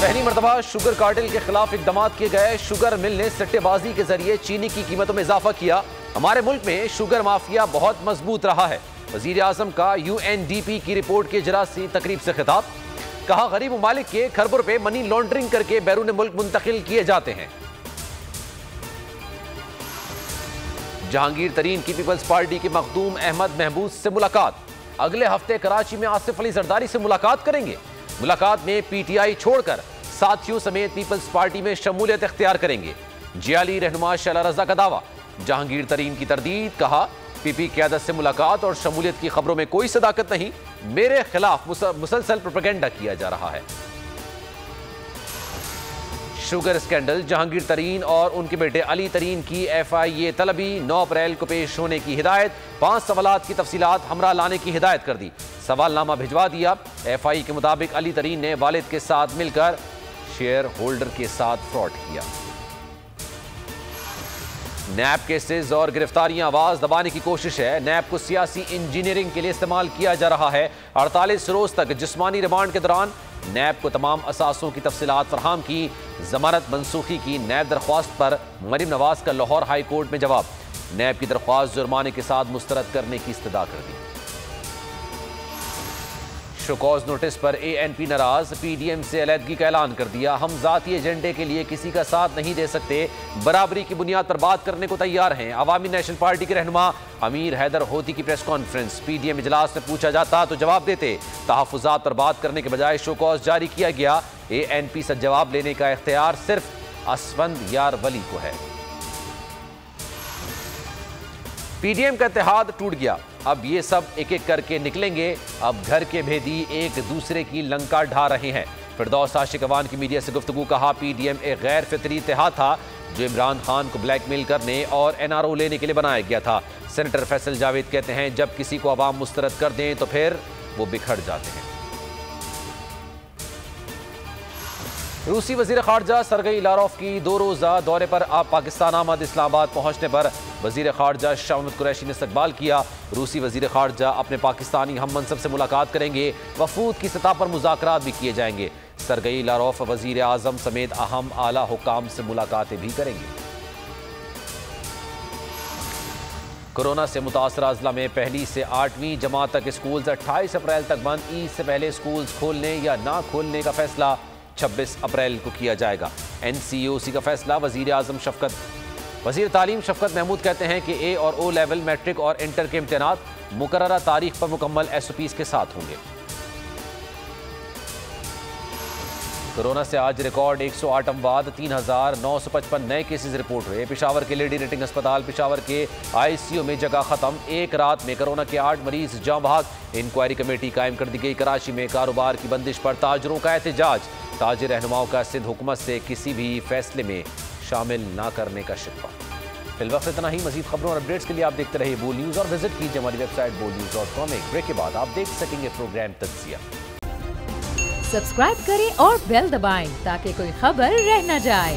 पहली मरतबा sugar cartel के खिलाफ इकदाम किए गए। शुगर मिल ने सट्टेबाजी के जरिए चीनी की कीमतों में इजाफा किया। हमारे मुल्क में शुगर माफिया बहुत मजबूत रहा है। वजीर आजम का UNDP की रिपोर्ट के इजलासी तकरीब से खिताब। कहा, गरीब ममालिक के खरबों रुपए मनी लॉन्ड्रिंग करके बैरून मुल्क मुंतकिल किए जाते हैं। जहांगीर तरीन की पीपल्स पार्टी के मखदूम अहमद महबूब से मुलाकात। अगले हफ्ते कराची में आसिफ अली जरदारी से मुलाकात करेंगे। मुलाकात में PTI छोड़कर साथियों समेत पीपल्स पार्टी में शमूलियत इख्तियार करेंगे। जियाली रहनुमा शैला रजा का दावा। जहांगीर तरीन की तरदीद। कहा, PP क़यादत से मुलाकात और शमूलियत की खबरों में कोई सदाकत नहीं। मेरे खिलाफ मुसलसल प्रोपेगेंडा किया जा रहा है। Sugar scandal. जहांगीर तरीन और उनके बेटे अली तरीन की FIA तलबी। 9 अप्रैल को पेश होने की हिदायत। 5 सवालात की तफसीलात हमरा लाने की हिदायत कर दी। सवालनामा भिजवा दिया। FI के मुताबिक अली तरीन ने वालिद के साथ मिलकर शेयर होल्डर के साथ फ्रॉड किया। नैब केसेस और गिरफ्तारियां आवाज दबाने की कोशिश है। नैब को सियासी इंजीनियरिंग के लिए इस्तेमाल किया जा रहा है। 48 रोज तक जिस्मानी रिमांड के दौरान नैब को तमाम असासों की तफसीलात फराहम की। जमानत मनसूखी की नैब दरख्वास्त पर मरीम नवाज का लाहौर हाई कोर्ट में जवाब। नैब की दरख्वास्त जुर्माने के साथ मुस्तरद करने की इस्तदा कर दी। शोकॉज नोटिस पर ANP नाराज। PDM से अलहदगी का ऐलान कर दिया। हम जाती एजेंडे के लिए किसी का साथ नहीं दे सकते। बराबरी की बुनियाद पर बात करने को तैयार हैं। अवामी नेशनल पार्टी के रहनुमा अमीर हैदर होती की प्रेस कॉन्फ्रेंस। PDM इजलास में पूछा जाता तो जवाब देते। तहफ़्फ़ुज़ात पर बात करने के बजाय शोकॉज जारी किया गया। ANP से जवाब लेने का इख्तियार सिर्फ असफंद यार वली को है। PDM का इत्तेहाद टूट गया। अब ये सब एक एक करके निकलेंगे। अब घर के भेदी एक दूसरे की लंका ढा रहे हैं। फिरदौस आशिक अवान की मीडिया से गुफ्तगू। कहा, PDM एक गैर फितरी इत्तेहाद था जो इमरान खान को ब्लैकमेल करने और NRO लेने के लिए बनाया गया था। सेनेटर फैसल जावेद कहते हैं, जब किसी को अवाम मुस्तरद कर दें तो फिर वो बिखर जाते हैं। रूसी वजीर खारजा सरगई लारोफ की 2 रोज़ा दौरे पर पाकिस्तान आमद। इस्लामाबाद पहुंचने पर वजीर खारजा शाह महमूद कुरैशी ने इस्तकबाल किया। रूसी वजीर खारजा अपने पाकिस्तानी हम मनसब से मुलाकात करेंगे। वफूद की सतह पर मुज़ाकरात भी किए जाएंगे। सरगई लारोफ वजीर आज़म समेत अहम आला हुकाम से मुलाकातें भी करेंगे। कोरोना से मुतासरा अजला में पहली से 8वीं जमात तक स्कूल 28 अप्रैल तक बंद। ईद से पहले स्कूल खोलने या ना खोलने का फैसला 26 अप्रैल को किया जाएगा। NCOC का फैसला। वजीर तालीम शफकत महमूद कहते हैं कि A और O लेवल, मैट्रिक और इंटर के इम्तिहानात मुकर्ररा तारीख पर मुकम्मल SOPs के साथ होंगे। कोरोना से आज रिकॉर्ड 108 अमवात, 3955 नए केसेस रिपोर्ट हुए। पेशावर के लेडी रेटिंग अस्पताल पेशावर के ICU में जगह खत्म। एक रात में कोरोना के 8 मरीज जाँ बहक। इंक्वायरी कमेटी कायम कर दी गई। कराची में कारोबार की बंदिश पर ताजरों का एहतजाज। ताजिर रहनुमाओं का सिंध हुकूमत से किसी भी फैसले में शामिल ना करने का शिकवा। फिलवक्त इतना ही। मजीद खबरों और अपडेट्स के लिए आप देखते रहिए बोल न्यूज़ और विजिट कीजिए हमारी वेबसाइट boldnews.com। एक ब्रेक के बाद आप देख सकेंगे प्रोग्राम तज्जिया। सब्सक्राइब करें और बेल दबाएं ताकि कोई खबर रह न जाए।